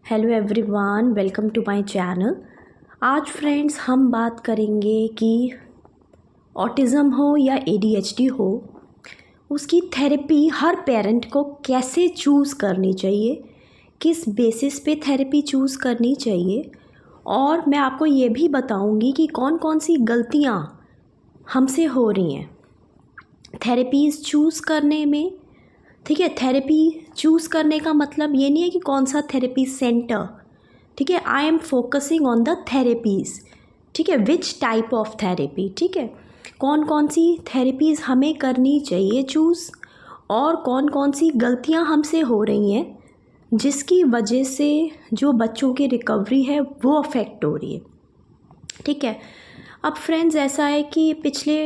Hello everyone, welcome to my channel. आज friends हम बात करेंगे कि ऑटिज़म हो या एडीएचडी हो, उसकी थेरेपी हर पेरेंट को कैसे चूज़ करनी चाहिए, किस बेसिस पे थेरेपी चूज़ करनी चाहिए, और मैं आपको ये भी बताऊंगी कि कौन कौन सी गलतियाँ हमसे हो रही हैं थेरेपीज़ चूज़ करने में। ठीक है, थेरेपी चूज़ करने का मतलब ये नहीं है कि कौन सा थेरेपी सेंटर। ठीक है, I am focusing on the therapies. ठीक है, विच टाइप ऑफ थेरेपी। ठीक है, कौन कौन सी थेरेपीज़ हमें करनी चाहिए चूज़, और कौन कौन सी गलतियां हमसे हो रही हैं जिसकी वजह से जो बच्चों की रिकवरी है वो अफेक्ट हो रही है। ठीक है, अब फ्रेंड्स ऐसा है कि पिछले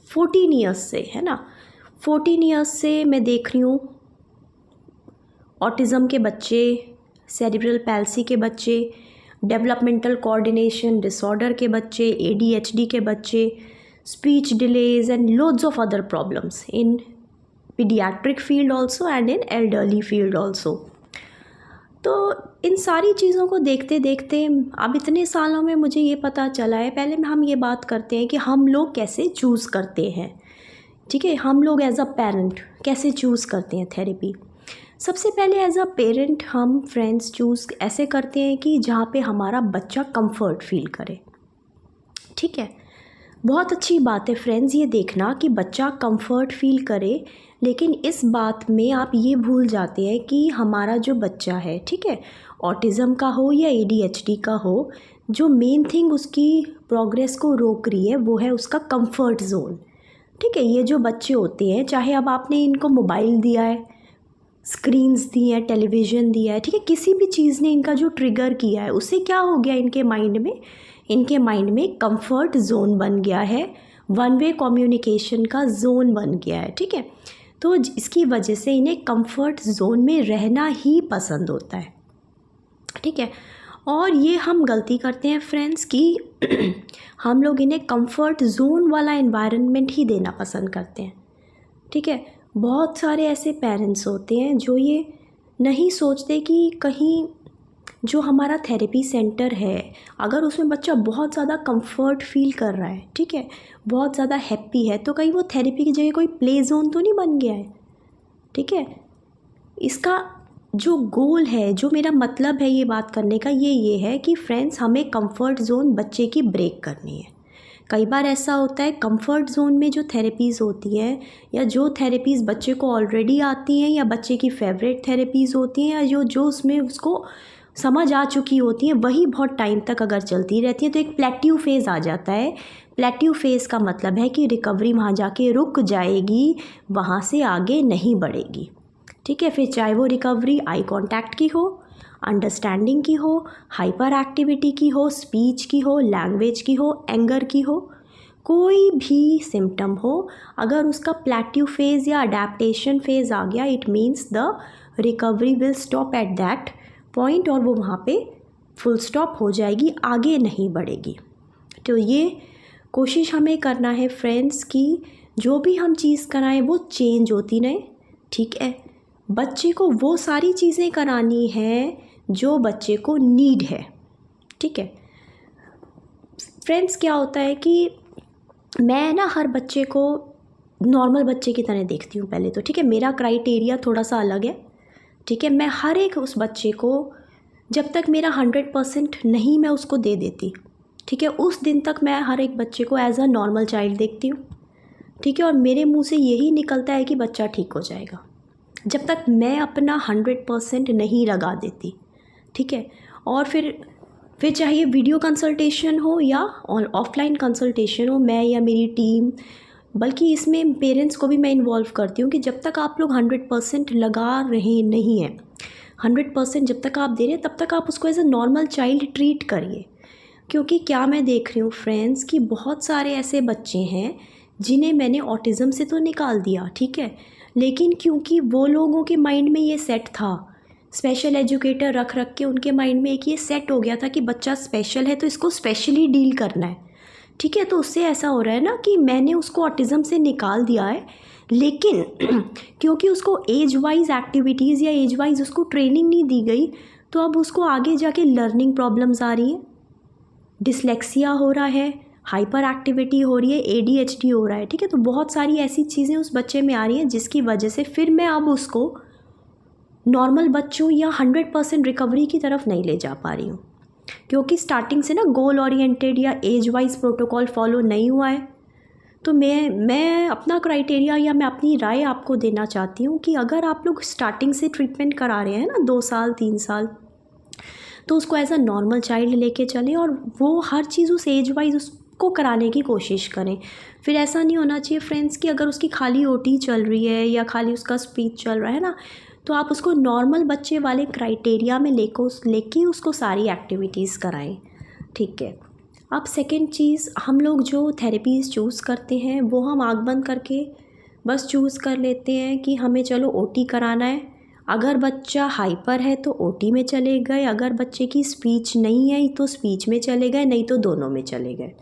14 ईयर्स से, है ना, 14 ईयर्स से मैं देख रही हूँ ऑटिज़म के बच्चे, सेरिब्रल पैल्सी के बच्चे, डेवलपमेंटल कोऑर्डिनेशन डिसऑर्डर के बच्चे, एडीएचडी के बच्चे, speech delays and loads of other problems in paediatric field also and in elderly field also. तो इन सारी चीज़ों को देखते देखते अब इतने सालों में मुझे ये पता चला है, पहले हम ये बात करते हैं कि हम लोग कैसे चूज़ करते हैं। ठीक है, हम लोग एज अ पेरेंट कैसे चूज़ करते हैं थेरेपी। सबसे पहले एज अ पेरेंट हम फ्रेंड्स चूज़ ऐसे करते हैं कि जहाँ पे हमारा बच्चा कंफर्ट फील करे। ठीक है, बहुत अच्छी बात है फ्रेंड्स ये देखना कि बच्चा कंफर्ट फील करे, लेकिन इस बात में आप ये भूल जाते हैं कि हमारा जो बच्चा है, ठीक है, ऑटिज़म का हो या एडीएचडी का हो, जो मेन थिंग उसकी प्रोग्रेस को रोक रही है वो है उसका कंफर्ट जोन। ठीक है, ये जो बच्चे होते हैं, चाहे अब आपने इनको मोबाइल दिया है, स्क्रीन्स दी हैं, टेलीविज़न दिया है, ठीक है, किसी भी चीज़ ने इनका जो ट्रिगर किया है उससे क्या हो गया, इनके माइंड में कंफर्ट जोन बन गया है, वन वे कम्युनिकेशन का जोन बन गया है। ठीक है, तो इसकी वजह से इन्हें कंफर्ट जोन में रहना ही पसंद होता है। ठीक है, और ये हम गलती करते हैं फ्रेंड्स कि हम लोग इन्हें कंफर्ट जोन वाला एनवायरनमेंट ही देना पसंद करते हैं। ठीक है, बहुत सारे ऐसे पेरेंट्स होते हैं जो ये नहीं सोचते कि कहीं जो हमारा थेरेपी सेंटर है, अगर उसमें बच्चा बहुत ज़्यादा कंफर्ट फील कर रहा है, ठीक है, बहुत ज़्यादा हैप्पी है, तो कहीं वो थेरेपी की जगह कोई प्ले जोन तो नहीं बन गया है। ठीक है, इसका जो गोल है, जो मेरा मतलब है ये बात करने का, ये है कि फ्रेंड्स हमें कंफर्ट जोन बच्चे की ब्रेक करनी है। कई बार ऐसा होता है कंफर्ट जोन में जो थेरेपीज़ होती हैं, या जो थेरेपीज़ बच्चे को ऑलरेडी आती हैं, या बच्चे की फेवरेट थेरेपीज़ होती हैं, या जो उसमें उसको समझ आ चुकी होती हैं, वही बहुत टाइम तक अगर चलती रहती है तो एक प्लेट्यू फेज़ आ जाता है। प्लेट्यू फेज़ का मतलब है कि रिकवरी वहाँ जाके रुक जाएगी, वहाँ से आगे नहीं बढ़ेगी। ठीक है, फिर चाहे वो रिकवरी आई कांटेक्ट की हो, अंडरस्टैंडिंग की हो, हाइपर एक्टिविटी की हो, स्पीच की हो, लैंग्वेज की हो, एंगर की हो, कोई भी सिम्टम हो, अगर उसका प्लेट्यू फेज़ या अडेप्टेशन फेज़ आ गया, it means the recovery will stop at that point, और वो वहाँ पे फुल स्टॉप हो जाएगी, आगे नहीं बढ़ेगी। तो ये कोशिश हमें करना है फ्रेंड्स कि जो भी हम चीज़ कराएं वो चेंज होती रहे। ठीक है, बच्चे को वो सारी चीज़ें करानी है जो बच्चे को नीड है। ठीक है फ्रेंड्स, क्या होता है कि मैं ना हर बच्चे को नॉर्मल बच्चे की तरह देखती हूँ पहले तो। ठीक है, मेरा क्राइटेरिया थोड़ा सा अलग है। ठीक है, मैं हर एक उस बच्चे को, जब तक मेरा 100% नहीं मैं उसको दे देती, ठीक है, उस दिन तक मैं हर एक बच्चे को एज अ नॉर्मल चाइल्ड देखती हूँ। ठीक है, और मेरे मुंह से यही निकलता है कि बच्चा ठीक हो जाएगा, जब तक मैं अपना 100% नहीं लगा देती। ठीक है, और फिर चाहे वीडियो कंसल्टेशन हो या ऑफलाइन कंसल्टेशन हो, मैं या मेरी टीम, बल्कि इसमें पेरेंट्स को भी मैं इन्वॉल्व करती हूँ कि जब तक आप लोग 100% लगा रहे नहीं हैं, 100% जब तक आप दे रहे हैं, तब तक आप उसको as a normal child treat करिए। क्योंकि क्या मैं देख रही हूँ फ्रेंड्स कि बहुत सारे ऐसे बच्चे हैं जिन्हें मैंने ऑटिज़म से तो निकाल दिया, ठीक है, लेकिन क्योंकि वो लोगों के माइंड में ये सेट था, स्पेशल एजुकेटर रख के उनके माइंड में एक ये सेट हो गया था कि बच्चा स्पेशल है तो इसको स्पेशली डील करना है। ठीक है, तो उससे ऐसा हो रहा है ना कि मैंने उसको ऑटिज़म से निकाल दिया है, लेकिन क्योंकि उसको एज वाइज एक्टिविटीज़ या एज वाइज उसको ट्रेनिंग नहीं दी गई, तो अब उसको आगे जाके लर्निंग प्रॉब्लम्स आ रही है, डिसलेक्सिया हो रहा है, हाइपर एक्टिविटी हो रही है, ADHD हो रहा है, ठीक है। तो बहुत सारी ऐसी चीज़ें उस बच्चे में आ रही हैं जिसकी वजह से फिर मैं अब उसको नॉर्मल बच्चों या 100% रिकवरी की तरफ नहीं ले जा पा रही हूँ, क्योंकि स्टार्टिंग से ना गोल ओरिएंटेड या एज वाइज प्रोटोकॉल फॉलो नहीं हुआ है। तो मैं अपना क्राइटेरिया या मैं अपनी राय आपको देना चाहती हूँ कि अगर आप लोग स्टार्टिंग से ट्रीटमेंट करा रहे हैं ना 2 साल 3 साल, तो उसको एज अ नॉर्मल चाइल्ड लेके चलें और वो हर चीज़ उस एज वाइज उसको कराने की कोशिश करें। फिर ऐसा नहीं होना चाहिए फ्रेंड्स कि अगर उसकी खाली OT चल रही है या खाली उसका स्पीच चल रहा है ना, तो आप उसको नॉर्मल बच्चे वाले क्राइटेरिया में लेके उसको सारी एक्टिविटीज़ कराएं, ठीक है। अब सेकेंड चीज़, हम लोग जो थेरेपीज़ चूज़ करते हैं वो हम आँख बंद करके बस चूज़ कर लेते हैं कि हमें चलो OT कराना है। अगर बच्चा हाइपर है तो OT में चले गए, अगर बच्चे की स्पीच नहीं आई तो स्पीच में चले गए, नहीं तो दोनों में चले गए,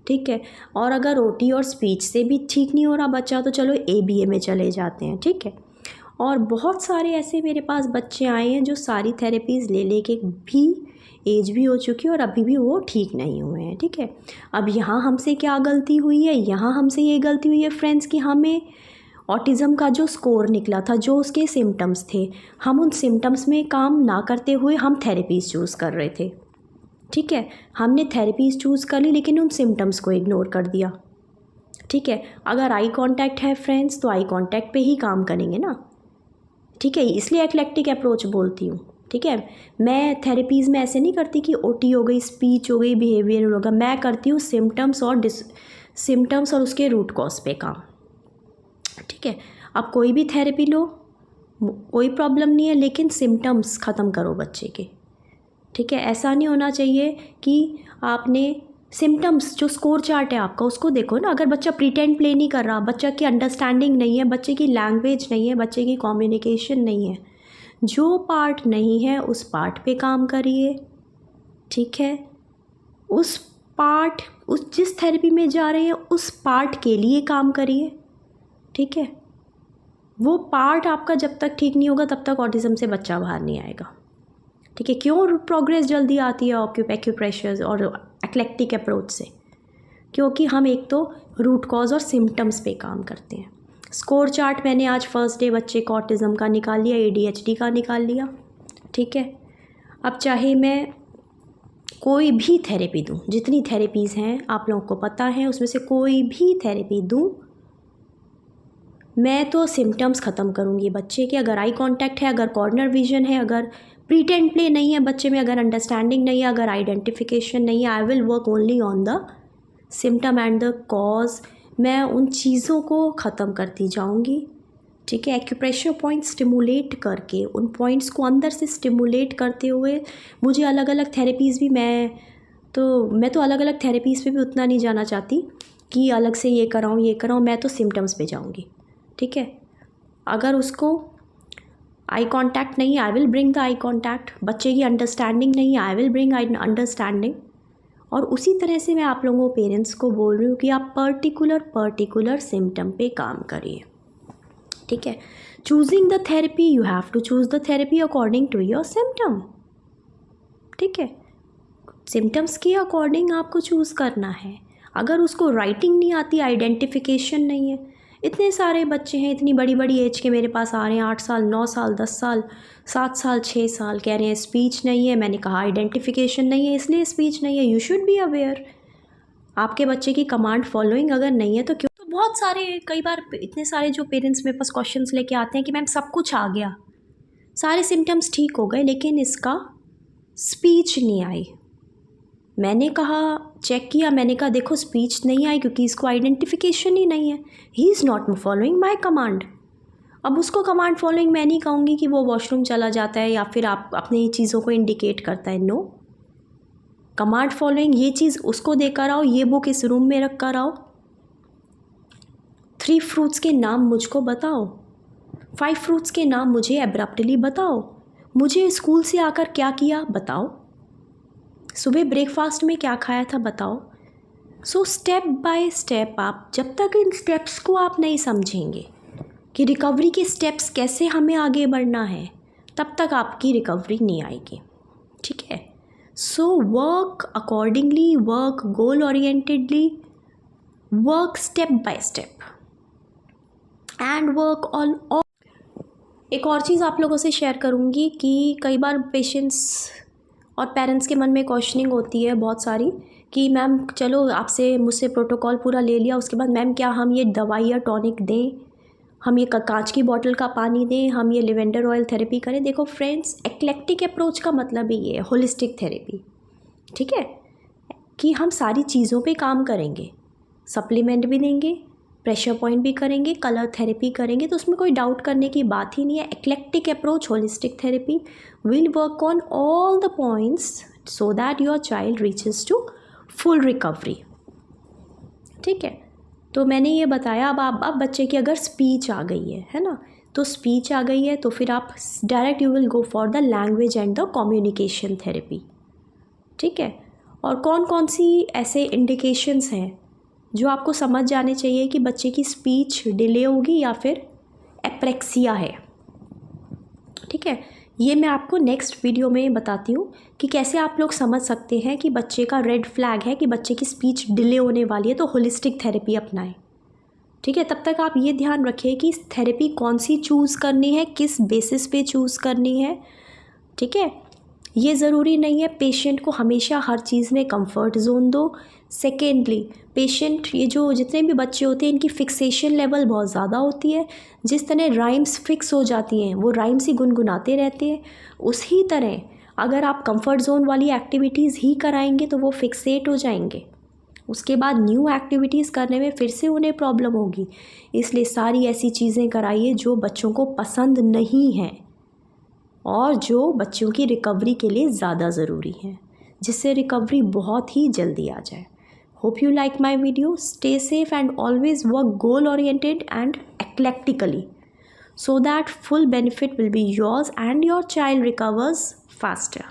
ठीक है। और अगर OT और स्पीच से भी ठीक नहीं हो रहा बच्चा तो चलो ABA में चले जाते हैं, ठीक है। और बहुत सारे ऐसे मेरे पास बच्चे आए हैं जो सारी थेरेपीज़ ले के भी एज भी हो चुकी है और अभी भी वो ठीक नहीं हुए हैं, ठीक है। अब यहाँ हमसे क्या गलती हुई है, यहाँ हमसे ये गलती हुई है फ्रेंड्स कि हमें ऑटिज़म का जो स्कोर निकला था, जो उसके सिम्टम्स थे, हम उन सिम्टम्स में काम ना करते हुए हम थेरेपीज़ चूज़ कर रहे थे, ठीक है। हमने थेरेपीज़ चूज़ कर ली लेकिन उन सिम्टम्स को इग्नोर कर दिया, ठीक है। अगर आई कांटेक्ट है फ्रेंड्स तो आई कांटेक्ट पे ही काम करेंगे ना, ठीक है। इसलिए एक्लेक्टिक अप्रोच बोलती हूँ, ठीक है। मैं थेरेपीज़ में ऐसे नहीं करती कि OT हो गई, स्पीच हो गई, बिहेवियर होगा, मैं करती हूँ सिम्टम्स और उसके रूट कॉज पे काम, ठीक है। अब कोई भी थेरेपी लो, कोई प्रॉब्लम नहीं है, लेकिन सिम्टम्स ख़त्म करो बच्चे के, ठीक है। ऐसा नहीं होना चाहिए कि आपने सिम्टम्स, जो स्कोर चार्ट है आपका उसको देखो ना। अगर बच्चा प्रीटेंड प्ले नहीं कर रहा, बच्चा की अंडरस्टैंडिंग नहीं है, बच्चे की लैंग्वेज नहीं है, बच्चे की कम्युनिकेशन नहीं है, जो पार्ट नहीं है उस पार्ट पे काम करिए, ठीक है। उस जिस थेरेपी में जा रहे हैं उस पार्ट के लिए काम करिए, ठीक है। वो पार्ट आपका जब तक ठीक नहीं होगा तब तक ऑटिज़म से बच्चा बाहर नहीं आएगा, ठीक है। क्यों प्रोग्रेस जल्दी आती है एक्यूप्रेशर्स और एक्लेक्टिक अप्रोच से? क्योंकि हम एक तो रूट कॉज और सिम्टम्स पे काम करते हैं। स्कोर चार्ट मैंने आज फर्स्ट डे बच्चे को ऑटिज़म का निकाल लिया, ADHD का निकाल लिया, ठीक है। अब चाहे मैं कोई भी थेरेपी दूँ, जितनी थेरेपीज़ हैं आप लोगों को पता है, उसमें से कोई भी थेरेपी दूँ, मैं तो सिम्टम्स ख़त्म करूँगी बच्चे के। अगर आई कांटेक्ट है, अगर कॉर्नर विजन है, अगर प्रीटेंड प्ले नहीं है बच्चे में, अगर अंडरस्टैंडिंग नहीं है, अगर आइडेंटिफिकेशन नहीं है, I will work only on the symptom and the cause. मैं उन चीज़ों को ख़त्म करती जाऊँगी, ठीक है। एक्यूप्रेशर पॉइंट स्टिमुलेट करके, उन पॉइंट्स को अंदर से स्टिमुलेट करते हुए, मुझे अलग अलग थेरेपीज़ भी मैं तो अलग अलग थेरेपीज़ पे भी उतना नहीं जाना चाहती कि अलग से ये कराऊँ, मैं तो सिम्टम्स पे जाऊँगी, ठीक है। अगर उसको आई कांटेक्ट नहीं, I will bring the eye contact. बच्चे की अंडरस्टैंडिंग नहीं, आई विल ब्रिंग अंडरस्टैंडिंग। और उसी तरह से मैं आप लोगों पेरेंट्स को बोल रही हूँ कि आप पर्टिकुलर सिम्टम पे काम करिए, ठीक है। Choosing the therapy, you have to choose the therapy according to your symptom, ठीक है। सिम्टम्स के अकॉर्डिंग आपको चूज़ करना है। अगर उसको राइटिंग नहीं आती, आइडेंटिफिकेशन नहीं है, इतने सारे बच्चे हैं इतनी बड़ी बड़ी एज के मेरे पास आ रहे हैं, 8 साल 9 साल 10 साल 7 साल 6 साल, कह रहे हैं स्पीच नहीं है। मैंने कहा आइडेंटिफिकेशन नहीं है इसलिए स्पीच नहीं है। यू शुड बी अवेयर, आपके बच्चे की कमांड फॉलोइंग अगर नहीं है तो क्यों। तो बहुत सारे, कई बार इतने सारे जो पेरेंट्स मेरे पास क्वेश्चंस लेके आते हैं कि मैम सब कुछ आ गया, सारे सिम्टम्स ठीक हो गए, लेकिन इसका स्पीच नहीं आई। मैंने कहा, चेक किया, मैंने कहा देखो स्पीच नहीं आई क्योंकि इसको आइडेंटिफिकेशन ही नहीं है। He is not following my command. अब उसको कमांड फॉलोइंग मैं नहीं कहूँगी कि वो वॉशरूम चला जाता है या फिर आप अपनी चीज़ों को इंडिकेट करता है। नो, कमांड फॉलोइंग ये चीज़ उसको देकर आओ, ये बुक इस रूम में रख कर आओ, 3 फ्रूट्स के नाम मुझको बताओ, 5 फ्रूट्स के नाम मुझे एब्रप्टली बताओ, मुझे स्कूल से आकर क्या किया बताओ, सुबह ब्रेकफास्ट में क्या खाया था बताओ। सो स्टेप बाय स्टेप, आप जब तक इन स्टेप्स को आप नहीं समझेंगे कि रिकवरी के स्टेप्स कैसे हमें आगे बढ़ना है, तब तक आपकी रिकवरी नहीं आएगी। ठीक है। So work accordingly, work goal orientedly, work step by step and work on all. एक और चीज़ आप लोगों से शेयर करूँगी कि कई बार पेशेंट्स और पेरेंट्स के मन में क्वेश्चनिंग होती है बहुत सारी कि मैम चलो आपसे मुझसे प्रोटोकॉल पूरा ले लिया, उसके बाद मैम क्या हम ये दवाई या टॉनिक दें, हम ये कांच की बॉटल का पानी दें, हम ये लिवेंडर ऑयल थेरेपी करें? देखो फ्रेंड्स, एक्लेक्टिक अप्रोच का मतलब ही ये है, होलिस्टिक थेरेपी, ठीक है, कि हम सारी चीज़ों पे काम करेंगे, सप्लीमेंट भी देंगे, प्रेशर पॉइंट भी करेंगे, कलर थेरेपी करेंगे, तो उसमें कोई डाउट करने की बात ही नहीं है। Eclectic approach holistic therapy will work on all the points so that your child reaches to full recovery, ठीक है। तो मैंने ये बताया। अब बच्चे की अगर स्पीच आ गई है ना, तो स्पीच आ गई है तो फिर आप direct you will go for the language and the communication therapy, ठीक है। और कौन कौन सी ऐसे इंडिकेशंस हैं जो आपको समझ जाने चाहिए कि बच्चे की स्पीच डिले होगी या फिर एप्रेक्सिया है, ठीक है। ये मैं आपको नेक्स्ट वीडियो में बताती हूँ कि कैसे आप लोग समझ सकते हैं कि बच्चे का रेड फ्लैग है कि बच्चे की स्पीच डिले होने वाली है, तो होलिस्टिक थेरेपी अपनाएं, ठीक है। तब तक आप ये ध्यान रखिए कि थेरेपी कौन सी चूज़ करनी है, किस बेसिस पे चूज़ करनी है, ठीक है। ये ज़रूरी नहीं है पेशेंट को हमेशा हर चीज़ में कंफर्ट जोन दो। सेकेंडली, पेशेंट, ये जो जितने भी बच्चे होते हैं इनकी फिक्सेशन लेवल बहुत ज़्यादा होती है। जिस तरह राइम्स फिक्स हो जाती हैं, वो राइम्स ही गुनगुनाते रहते हैं, उसी तरह अगर आप कंफर्ट जोन वाली एक्टिविटीज़ ही कराएंगे तो वो फिक्सेट हो जाएंगे, उसके बाद न्यू एक्टिविटीज़ करने में फिर से उन्हें प्रॉब्लम होगी। इसलिए सारी ऐसी चीज़ें कराइए जो बच्चों को पसंद नहीं हैं और जो बच्चों की रिकवरी के लिए ज़्यादा ज़रूरी है, जिससे रिकवरी बहुत ही जल्दी आ जाए। Hope you like my video. Stay safe and always work goal oriented and eclectically so that full benefit will be yours and your child recovers faster.